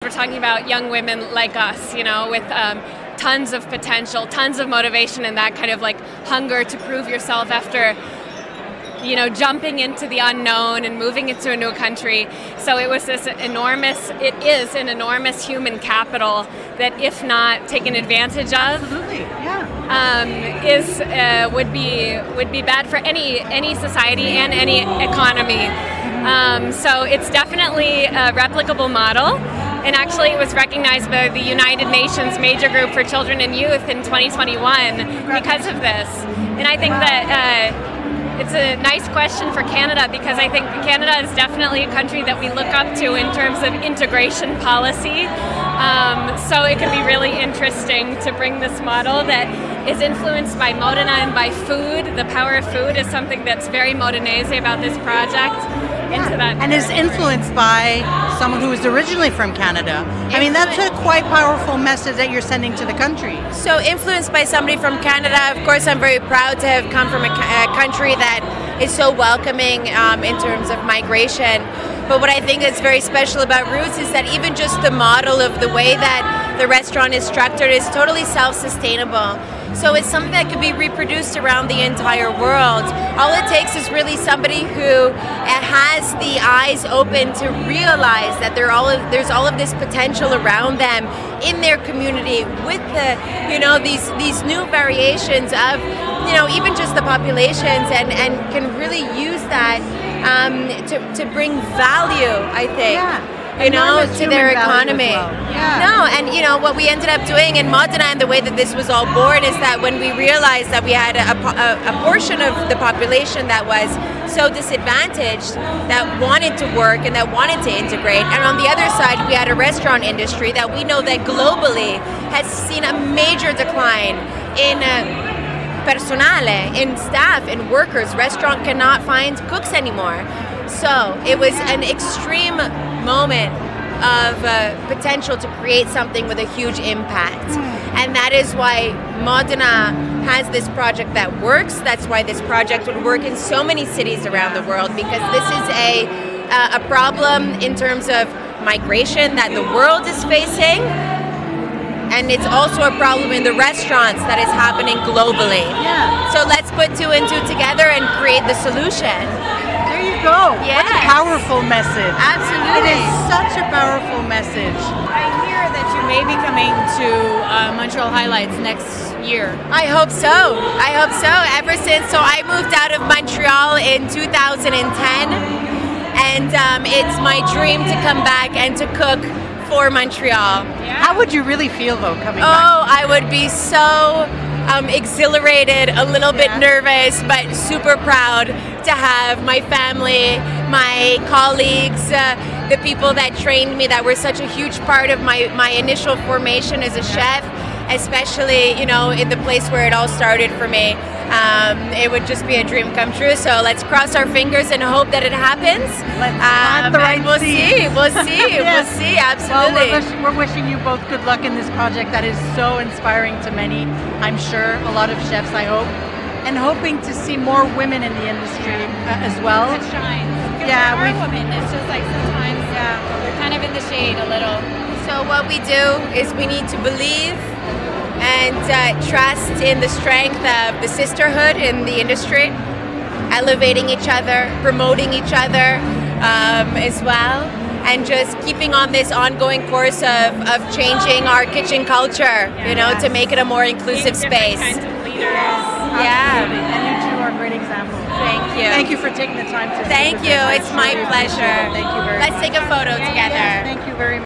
We're talking about young women like us, you know, with tons of potential, tons of motivation, and that kind of like hunger to prove yourself after, you know, jumping into the unknown and moving into a new country. So it was this enormous, it is an enormous human capital that, if not taken advantage of, absolutely, yeah, would be bad for any society and any economy. So it's definitely a replicable model. And actually, it was recognized by the United Nations Major Group for Children and Youth in 2021 because of this. And I think that it's a nice question for Canada, because I think Canada is definitely a country that we look up to in terms of integration policy. So it could be really interesting to bring this model that is influenced by Modena and by food. The power of food is something that's very Modenese about this project. Into that and is influenced by someone who is originally from Canada. I mean, that's a quite powerful message that you're sending to the country. So influenced by somebody from Canada, of course I'm very proud to have come from a country that is so welcoming in terms of migration. But what I think is very special about Roots is that even just the model of the way that the restaurant is structured is totally self-sustainable. So it's something that can be reproduced around the entire world. All it takes is really somebody who has the eyes open to realize that there's all of this potential around them in their community, with the, you know, these new variations of, you know, even just the populations, and can really use that to bring value, I think. Yeah. You know, to their economy. Well. Yeah. No, and you know what we ended up doing in Modena, and the way that this was all born, is that when we realized that we had a portion of the population that was so disadvantaged, that wanted to work and that wanted to integrate, and on the other side we had a restaurant industry that we know that globally has seen a major decline in personale, in staff, in workers. Restaurant cannot find cooks anymore. So it was an extreme moment of potential to create something with a huge impact. And that is why Modena has this project that works. That's why this project would work in so many cities around the world, because this is a problem in terms of migration that the world is facing. And it's also a problem in the restaurants that is happening globally. Yeah. So let's put two and two together and create the solution. There you go. Yes. What a powerful message. Absolutely. It is such a powerful message. I hear that you may be coming to Montreal Highlights next year. I hope so. I hope so. Ever since, so I moved out of Montreal in 2010, and it's my dream to come back and to cook for Montreal. How would you really feel though coming back? Oh, I would be so exhilarated, a little bit nervous, but super proud to have my family, my colleagues, the people that trained me, that were such a huge part of my initial formation as a chef, especially, you know, in the place where it all started for me. It would just be a dream come true. So let's cross our fingers and hope that it happens. Plant the right we'll see. We'll see. Yes. We'll see. Absolutely. Well, we're wishing you both good luck in this project that is so inspiring to many. I'm sure a lot of chefs, I hope, and hoping to see more women in the industry as well. That shines. Yeah, we women. It's just like sometimes they're kind of in the shade a little. So what we do is we need to believe and trust in the strength of the sisterhood in the industry, elevating each other, promoting each other as well, and just keeping on this ongoing course of changing our kitchen culture, you know, to make it a more inclusive space. Kinds of leaders. Yeah. And you two are a great example. Thank you. Thank you for taking the time to Thank you. It's my pleasure. Thank you very much. Let's take a photo together. Thank you very much.